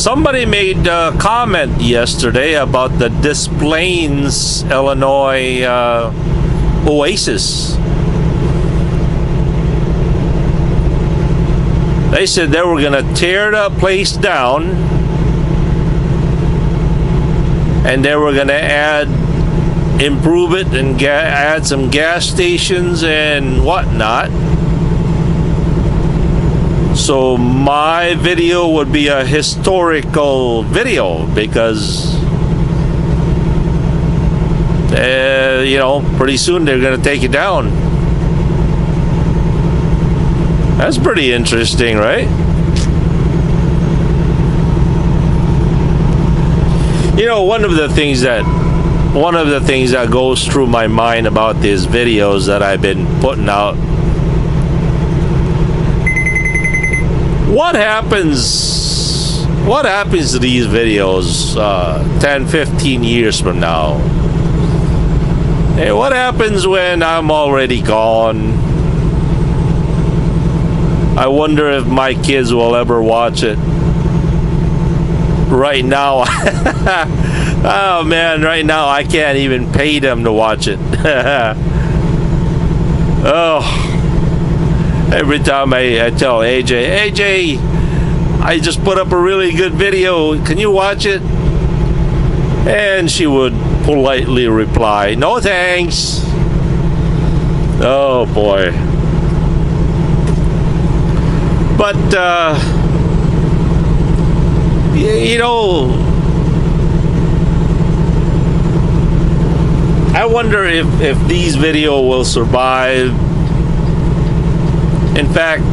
Somebody made a comment yesterday about the Des Plaines, Illinois Oasis. They said they were going to tear the place down and they were going to improve it and add some gas stations and whatnot. So my video would be a historical video because, you know, pretty soon they're going to take it down. That's pretty interesting, right? You know, one of the things that goes through my mind about these videos that I've been putting out. What happens to these videos 10, 15 years from now? Hey, what happens when I'm already gone? I wonder if my kids will ever watch it. Right now, oh man, right now I can't even pay them to watch it. Oh. Every time I tell AJ, I just put up a really good video. Can you watch it? And she would politely reply, no thanks. Oh boy. But, you know, I wonder if these videos will survive. In fact,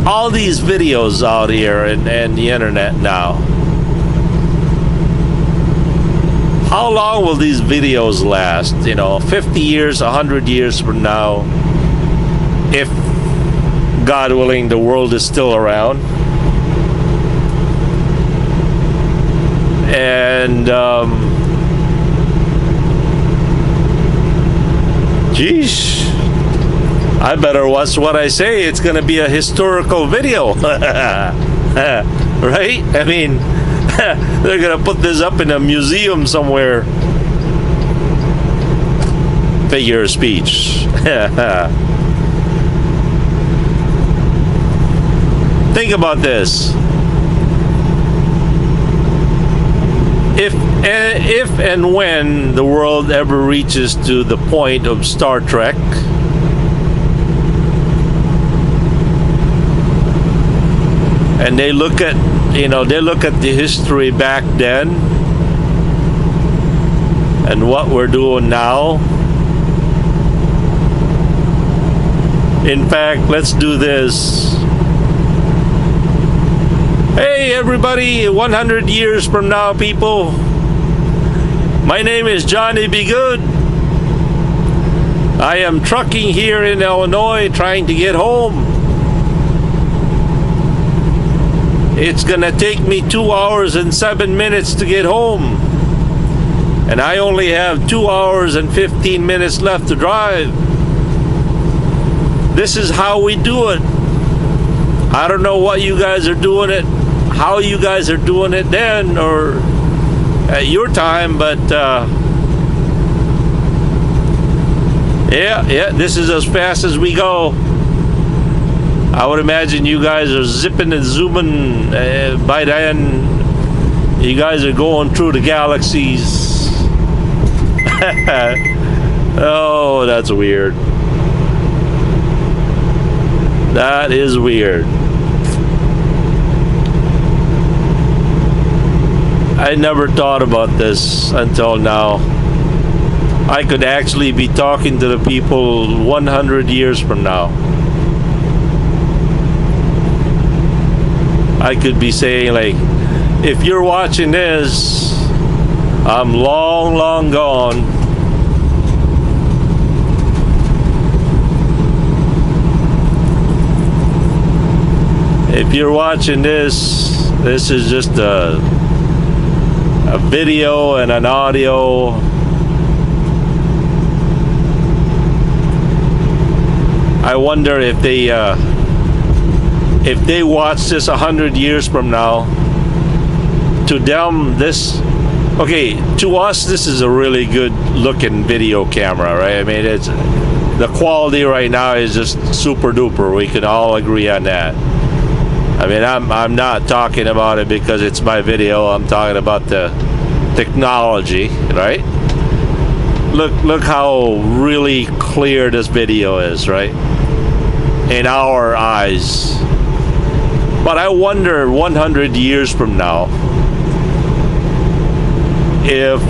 all these videos out here and the internet now, how long will these videos last? You know, 50 years, 100 years from now, if God willing the world is still around. And geez, I better watch what I say. It's gonna be a historical video. Right? I mean, they're gonna put this up in a museum somewhere. Figure of speech. Think about this. If and when the world ever reaches to the point of Star Trek, and they look at, you know, they look at the history back then and what we're doing now. In fact, let's do this. Hey everybody, 100 years from now, people. My name is Johnny B. Good. I am trucking here in Illinois trying to get home. It's gonna take me 2 hours and 7 minutes to get home. And I only have 2 hours and 15 minutes left to drive. This is how we do it. I don't know what you guys are doing it, how you guys are doing it then or at your time, but yeah, this is as fast as we go. I would imagine you guys are zipping and zooming. By then, you guys are going through the galaxies. Oh, that's weird. That is weird. I never thought about this until now. I could actually be talking to the people 100 years from now. I could be saying, like, if you're watching this, I'm long, long gone. If you're watching this, this is just a video and an audio. I wonder if they watch this 100 years from now, to them, this, okay, to us, this is a really good looking video camera, right? I mean, it's, the quality right now is just super duper. We can all agree on that. I mean, I'm not talking about it because it's my video. I'm talking about the technology, right? Look how really clear this video is, right? In our eyes. But I wonder 100 years from now if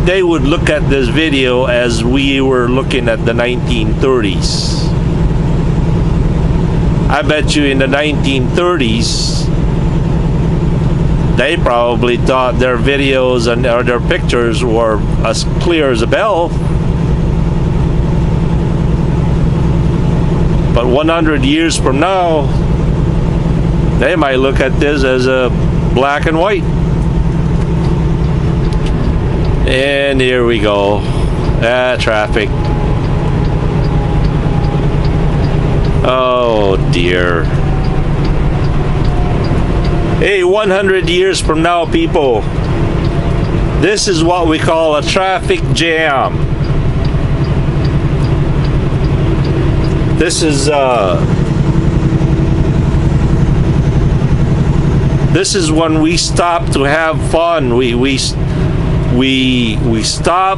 they would look at this video as we were looking at the 1930s. I bet you in the 1930s they probably thought their videos and or their pictures were as clear as a bell. But 100 years from now, they might look at this as a black and white. And here we go. Traffic. Oh dear. Hey, 100 years from now, people, this is what we call a traffic jam. This is when we stop to have fun. We stop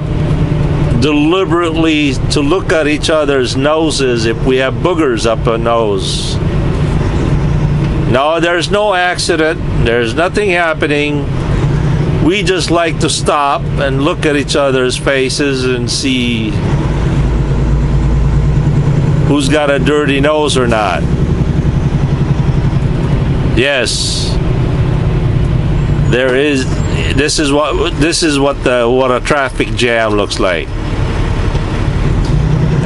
deliberately to look at each other's noses if we have boogers up our nose. No, there's no accident. There's nothing happening. We just like to stop and look at each other's faces and see who's got a dirty nose or not. Yes, there is. This is what a traffic jam looks like.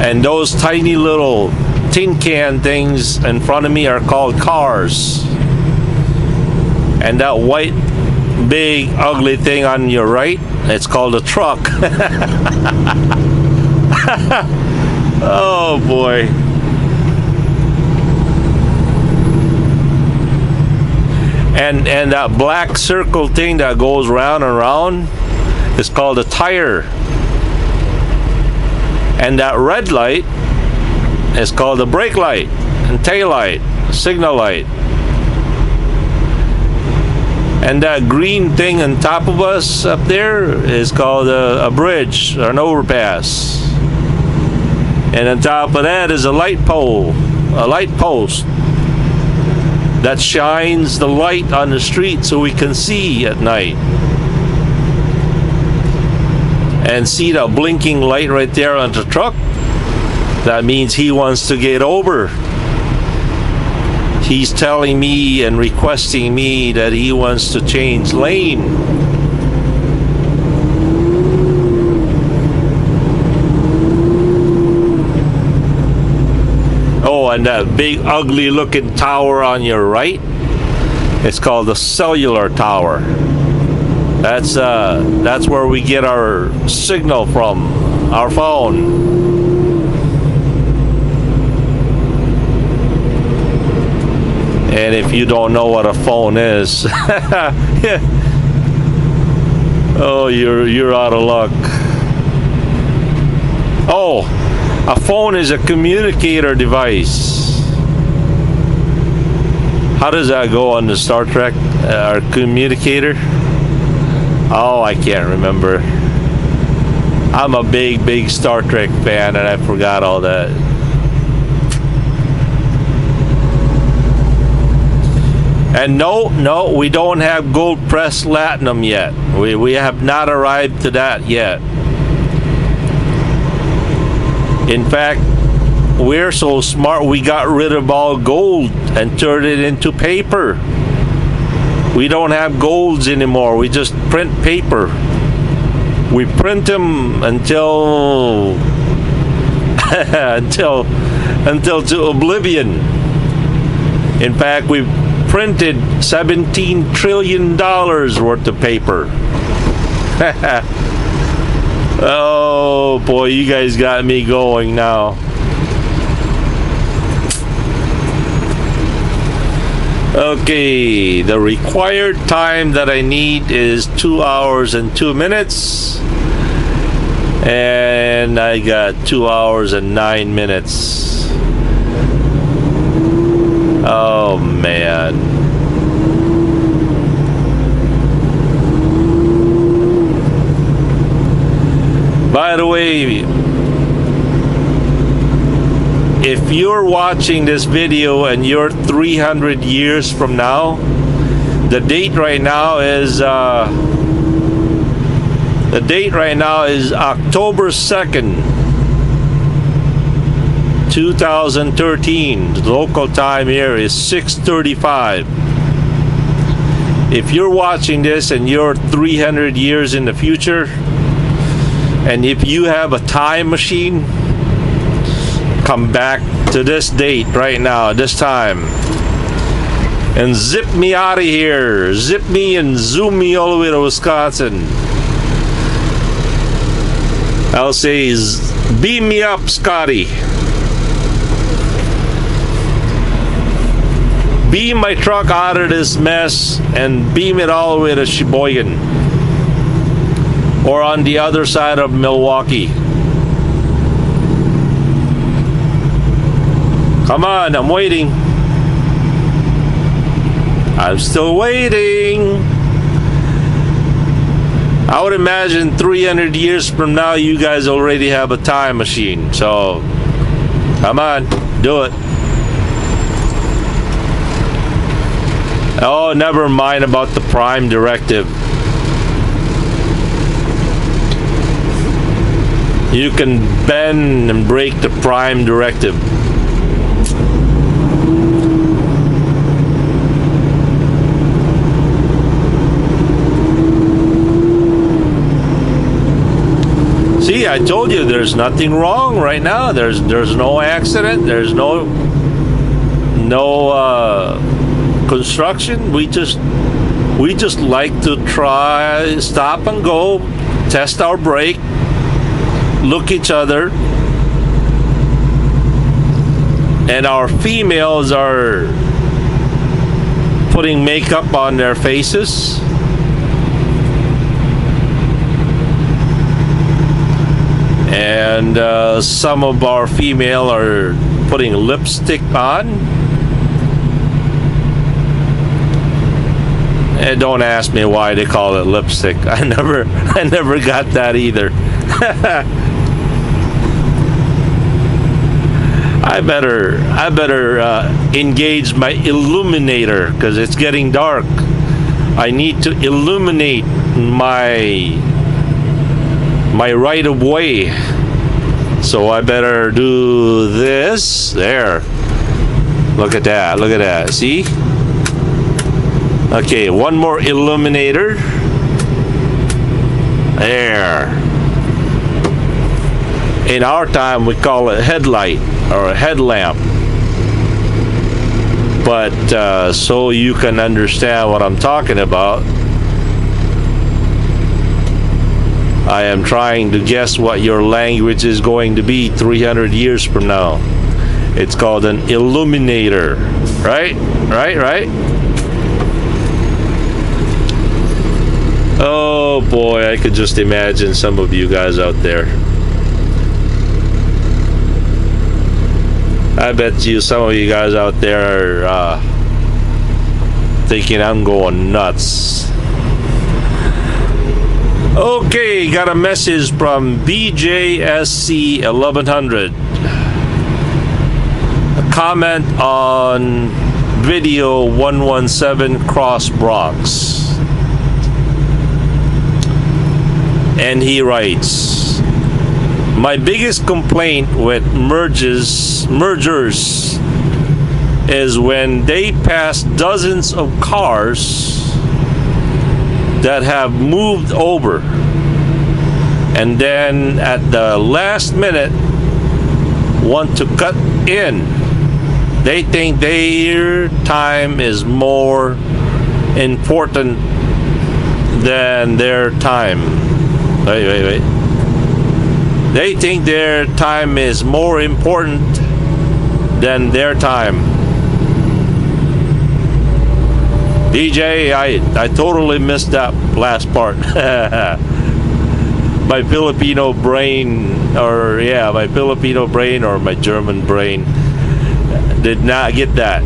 And those tiny little tin can things in front of me are called cars. And that white, big, ugly thing on your right, it's called a truck. Oh boy. And that black circle thing that goes round and round is called a tire. And that red light is called a brake light and tail light, signal light. And that green thing on top of us up there is called a bridge or an overpass. And on top of that is a light pole, a light post that shines the light on the street so we can see at night. And see the blinking light right there on the truck? That means he wants to get over. He's telling me and requesting me that he wants to change lane. Oh, and that big ugly looking tower on your right, it's called the cellular tower. That's where we get our signal from, our phone. And if you don't know what a phone is, oh, you're out of luck. Oh, a phone is a communicator device. How does that go on the Star Trek? Our communicator? Oh, I can't remember. I'm a big Star Trek fan and I forgot all that. And no, we don't have gold pressed latinum yet. We have not arrived to that yet. In fact, we're so smart we got rid of all gold and turned it into paper. We don't have golds anymore. We just print paper. We print them until until to oblivion. In fact, we've printed $17 trillion worth of paper. Oh boy, you guys got me going now. Okay, the required time that I need is 2 hours and 2 minutes. And I got 2 hours and 9 minutes. Oh man. By the way, if you're watching this video and you're 300 years from now, the date right now is October 2nd, 2013. The local time here is 6:35. If you're watching this and you're 300 years in the future, and if you have a time machine, come back to this date right now, this time, and zip me out of here. Zip me and zoom me all the way to Wisconsin. I'll say, beam me up, Scotty. Beam my truck out of this mess and beam it all the way to Sheboygan, or on the other side of Milwaukee. Come on, I'm waiting. I'm still waiting. I would imagine 300 years from now, you guys already have a time machine. So, come on, do it. Oh, never mind about the Prime Directive. You can bend and break the Prime Directive. See, I told you there's nothing wrong right now. There's no accident. There's no construction. We just like to try, stop and go, test our brake, look each other, and our females are putting makeup on their faces. And some of our female are putting lipstick on. And don't ask me why they call it lipstick. I never got that either. I better engage my illuminator, because it's getting dark. I need to illuminate my right of way. So I better do this. There. Look at that. Look at that. See? Okay, one more illuminator. There. In our time, we call it headlight or a headlamp. But so you can understand what I'm talking about, I am trying to guess what your language is going to be 300 years from now. It's called an illuminator. Right? Right? Oh boy, I could just imagine some of you guys out there. I bet you some of you guys out there are thinking I'm going nuts. Okay, got a message from BJSC 1100. A comment on video 117 Cross Bronx. And he writes, my biggest complaint with mergers is when they pass dozens of cars that have moved over, and then at the last minute want to cut in. They think their time is more important than their time. Wait. They think their time is more important than their time. DJ, I totally missed that last part. My Filipino brain, or yeah, my Filipino brain or my German brain did not get that.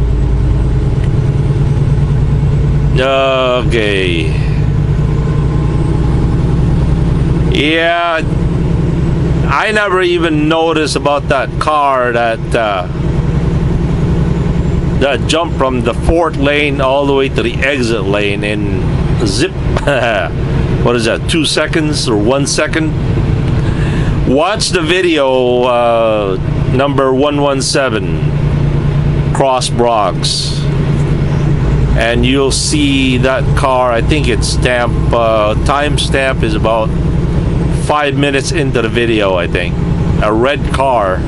Okay. Yeah, I never even noticed about that car that that jumped from the 4th lane all the way to the exit lane in zip. What is that, 2 seconds or 1 second? Watch the video number 117, Cross Bronx, and you'll see that car. I think its time stamp is about 5 minutes into the video, I think. A red car,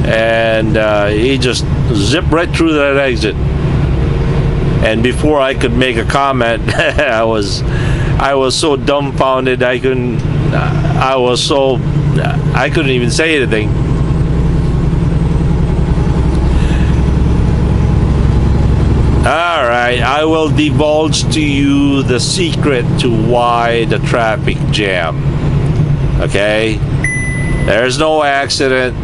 and he just zipped right through that exit. And before I could make a comment, I was so dumbfounded. I couldn't even say anything. All right, I will divulge to you the secret to why the traffic jam. Okay, there's no accident,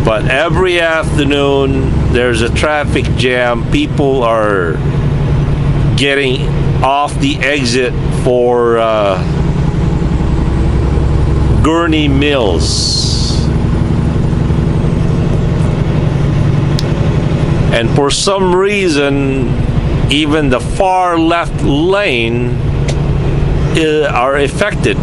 but every afternoon there's a traffic jam. People are getting off the exit for Gurnee Mills, and for some reason even the far left lane are affected.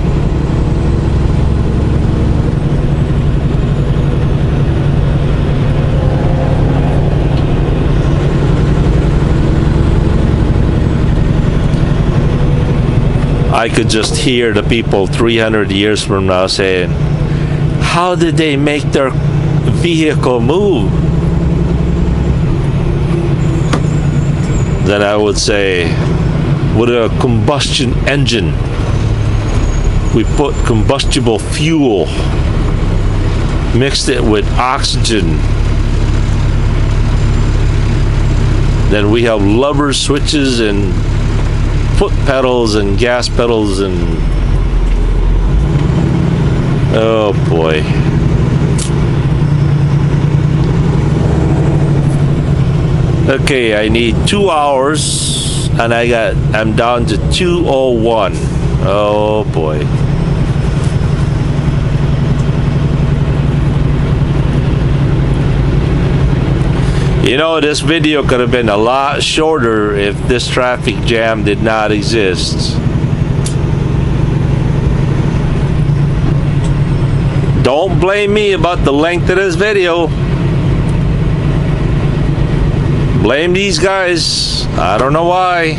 I could just hear the people 300 years from now saying, how did they make their vehicle move? Then I would say, with a combustion engine, we put combustible fuel, mixed it with oxygen, then we have lever switches and foot pedals and gas pedals, and oh boy. Okay, I need 2 hours and I'm down to 2:01. Oh boy. You know, this video could have been a lot shorter if this traffic jam did not exist. Don't blame me about the length of this video. Blame these guys. I don't know why.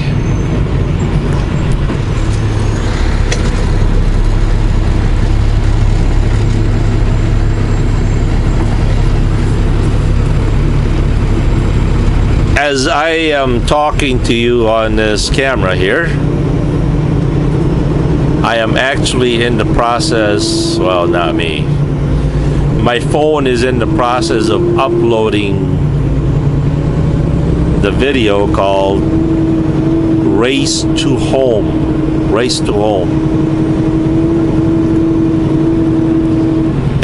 As I am talking to you on this camera here, I am actually in the process, well, not me. My phone is in the process of uploading the video called Race to Home. Race to Home.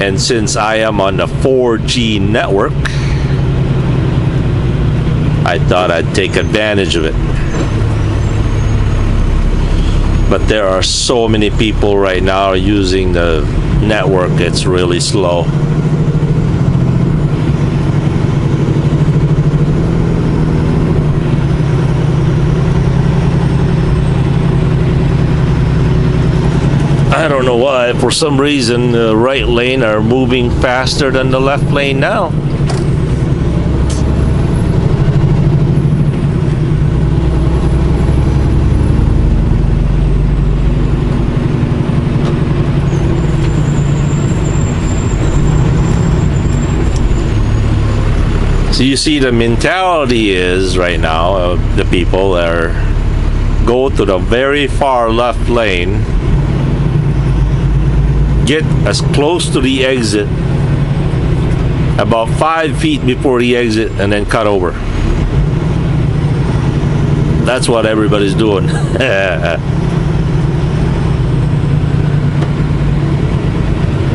And since I am on the 4G network, I thought I'd take advantage of it. But there are so many people right now using the network, it's really slow. I don't know why, for some reason the right lane are moving faster than the left lane now. So you see, the mentality is right now of the people are go to the very far left lane, get as close to the exit, about 5 feet before the exit, and then cut over. That's what everybody's doing.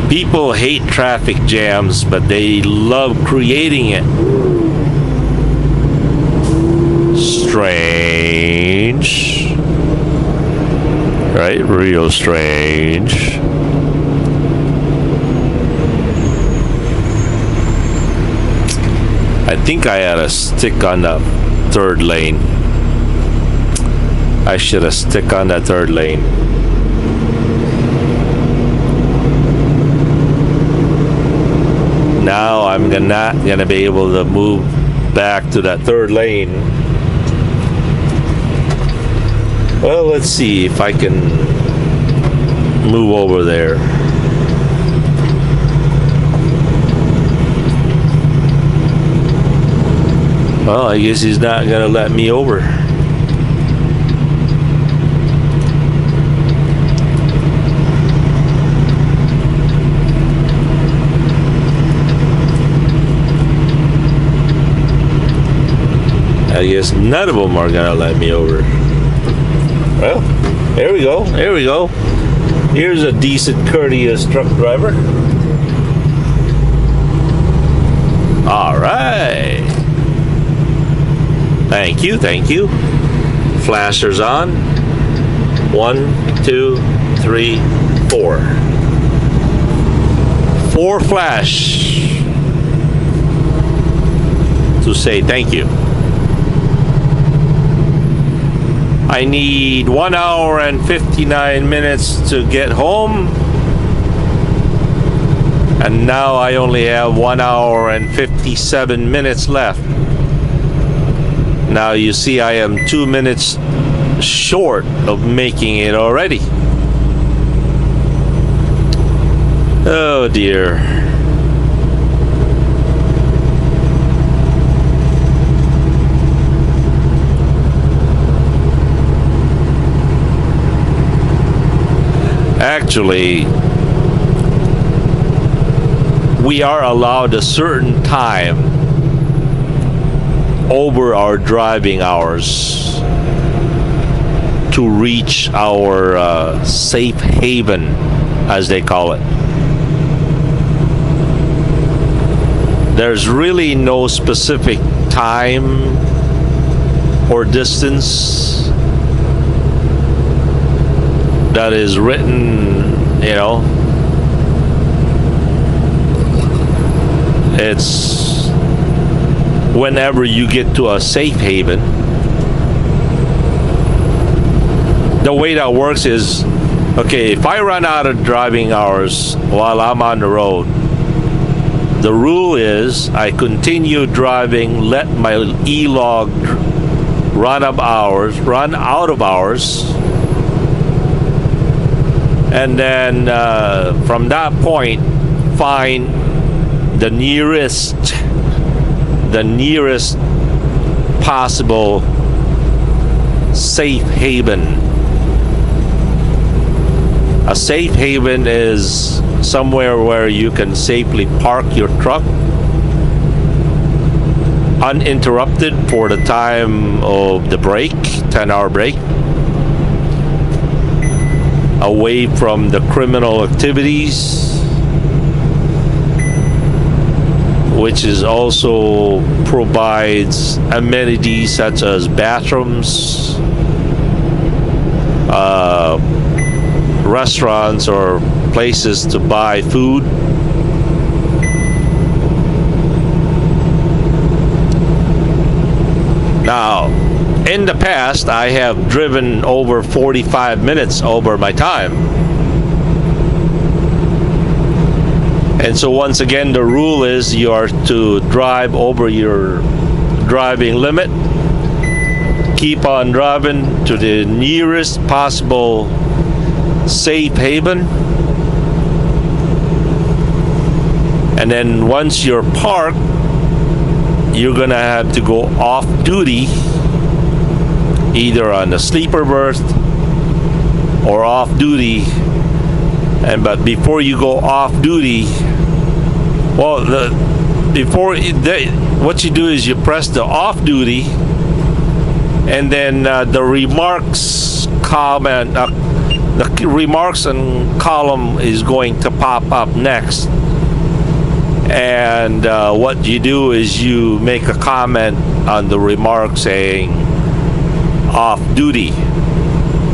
People hate traffic jams, but they love creating it. Strange. Right? Real strange. I think I had to stick on the third lane. I should have stick on the third lane. Now I'm not gonna be able to move back to that third lane. Well, let's see if I can move over there. Well, I guess he's not gonna let me over. I guess none of them are gonna let me over. Well, there we go. There we go. Here's a decent, courteous truck driver. All right. Thank you. Thank you. Flashers on. 1, 2, 3, 4. 4 flash to say thank you. I need 1 hour and 59 minutes to get home, and now I only have 1 hour and 57 minutes left. Now you see I am 2 minutes short of making it already. Oh dear. Actually, we are allowed a certain time over our driving hours to reach our safe haven, as they call it. There's really no specific time or distance that is written, you know. It's whenever you get to a safe haven. The way that works is, okay, if I run out of driving hours while I'm on the road, the rule is I continue driving, let my e-log run out of hours, and then from that point find the nearest possible safe haven. A safe haven is somewhere where you can safely park your truck uninterrupted for the time of the break, 10-hour break, away from the criminal activities, which is also provides amenities such as bathrooms, restaurants, or places to buy food. Now, in the past, I have driven over 45 minutes over my time. And so once again, the rule is you are to drive over your driving limit. Keep on driving to the nearest possible safe haven. And then once you're parked, you're gonna have to go off duty, either on the sleeper berth or off duty. But before you go off duty, well, what you do is you press the off duty, and then the remarks comment, the remarks and column is going to pop up next. And what you do is you make a comment on the remark saying off duty,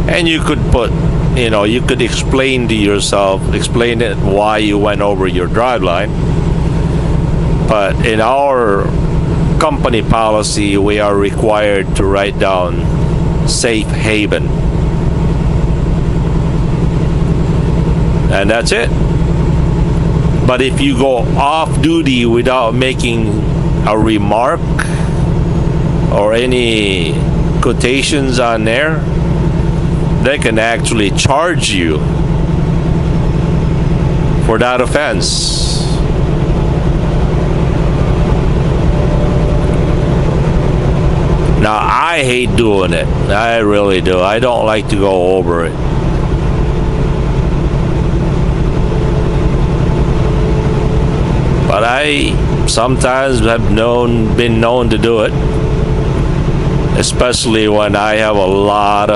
and you could put, you could explain to yourself, explain it why you went over your drive line. But in our company policy, we are required to write down safe haven, and that's it. But if you go off duty without making a remark or any quotations on there, they can actually charge you for that offense. Now, I hate doing it. I really do. I don't like to go over it. But I sometimes have been known to do it, especially when I have a lot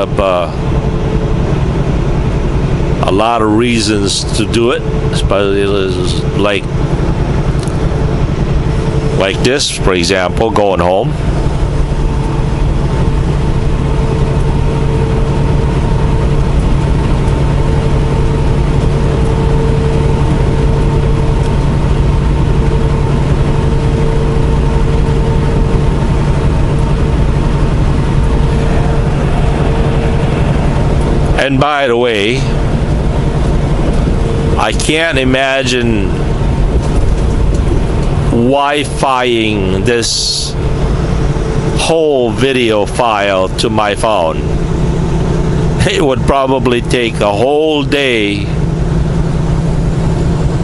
of reasons to do it, especially like this, for example, going home. And by the way, I can't imagine Wi-Fiing this whole video file to my phone. It would probably take a whole day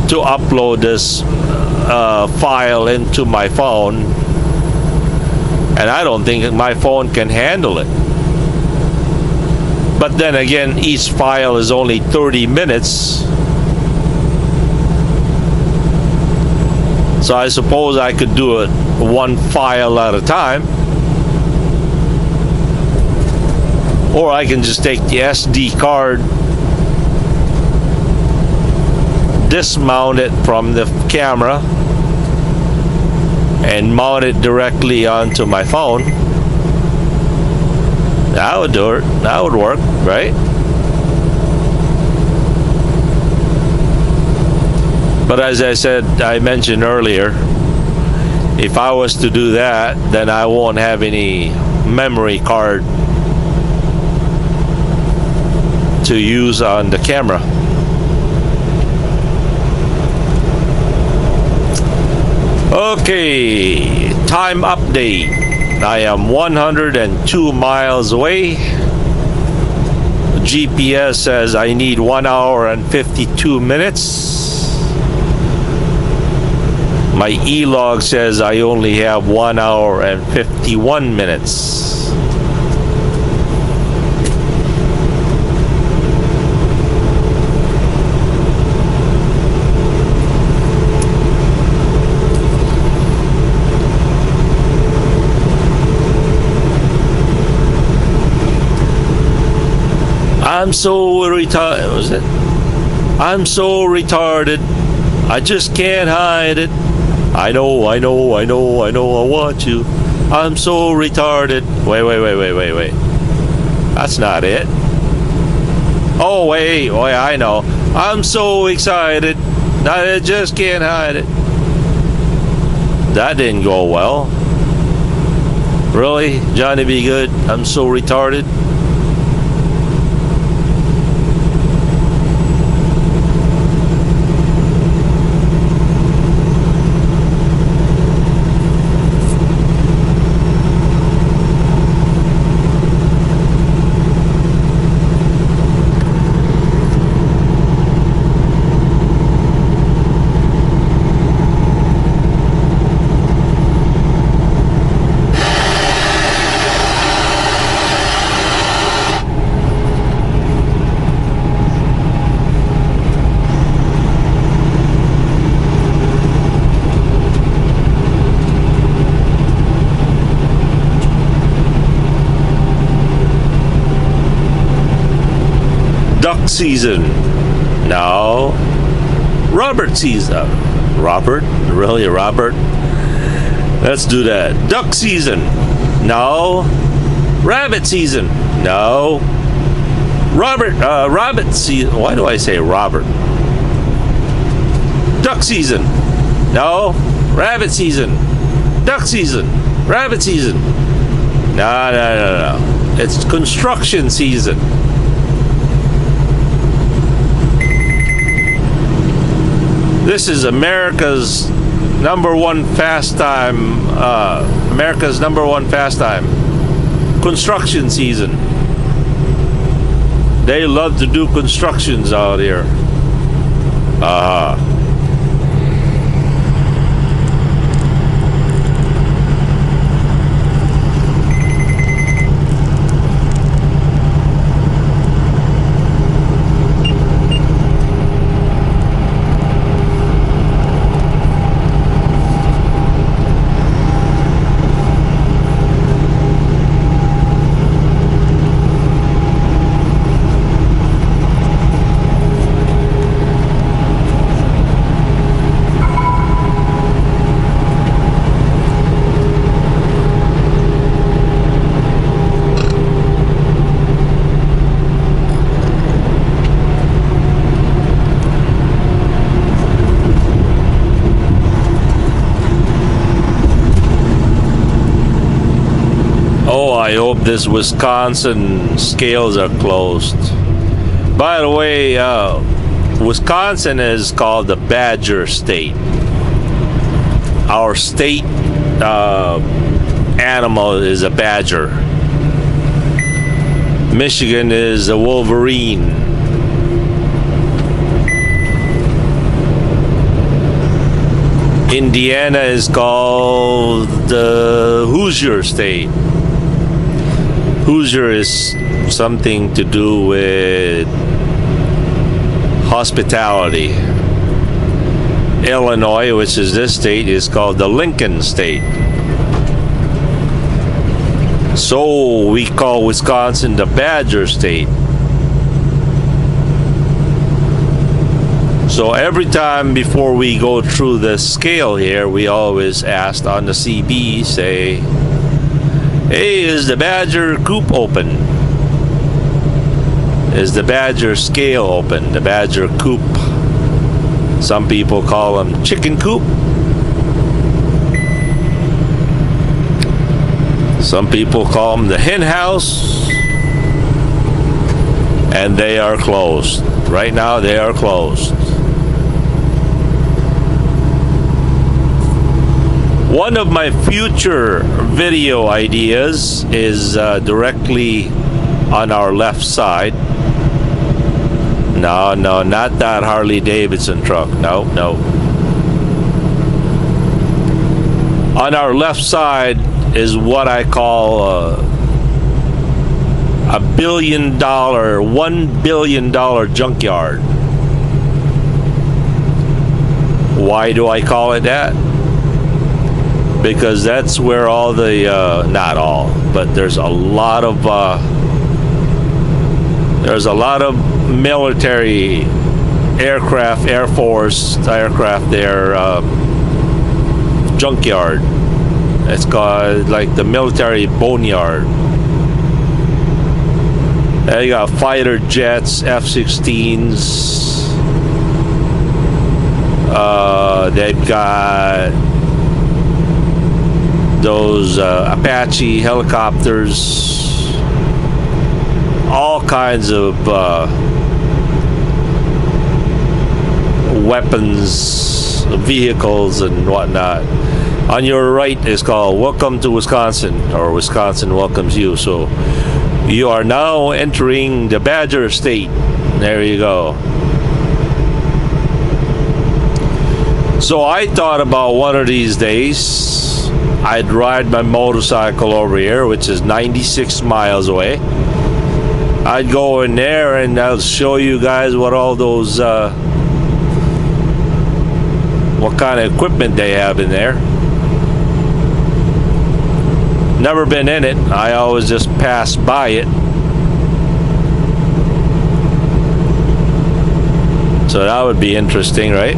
to upload this file into my phone, and I don't think my phone can handle it. But then again, each file is only 30 minutes. So I suppose I could do it one file at a time. Or I can just take the SD card, dismount it from the camera, and mount it directly onto my phone. That would do it. That would work, right? But as I mentioned earlier, if I was to do that, then I won't have any memory card to use on the camera. Okay, time update. I am 102 miles away. GPS says I need 1 hour and 52 minutes. My e-log says I only have 1 hour and 51 minutes. I'm so retarded. Was it? I'm so retarded. I just can't hide it. I know. I want you. I'm so retarded. Wait. That's not it. Oh, wait, I know. I'm so excited. I just can't hide it. That didn't go well. Really? Johnny B. Good? I'm so retarded. season. No. Robert season. Robert? Really, Robert? Let's do that. Duck season. No. Rabbit season. No. Rabbit season. Why do I say Robert? Duck season. No. Rabbit season. Duck season. Rabbit season. No. It's construction season. This is America's number one pastime. America's number one pastime. Construction season. They love to do constructions out here. I hope this Wisconsin scales are closed. By the way, Wisconsin is called the Badger State. Our state animal is a badger. Michigan is a wolverine. Indiana is called the Hoosier State. Hoosier is something to do with hospitality. Illinois, which is this state, is called the Lincoln State. So we call Wisconsin the Badger State. So every time before we go through the scale here, we always ask on the CB, say, hey, is the Badger coop open? Is the Badger scale open? The Badger coop. Some people call them chicken coop. Some people call them the hen house. And they are closed. Right now they are closed. One of my future video ideas is directly on our left side. No, not that Harley Davidson truck. No. On our left side is what I call a $1 billion junkyard. Why do I call it that? Because that's where all the not all, but there's a lot of military aircraft, Air Force aircraft there, junkyard. It's called like the military boneyard. You got fighter jets, F-16s. They've got those Apache helicopters, all kinds of weapons, vehicles, and whatnot. On your right is called Welcome to Wisconsin, or Wisconsin welcomes you. So you are now entering the Badger State. There you go. So I thought about one of these days I'd ride my motorcycle over here, which is 96 miles away. I'd go in there and I'll show you guys what all those what kind of equipment they have in there. Never been in it. I always just pass by it. So that would be interesting, right?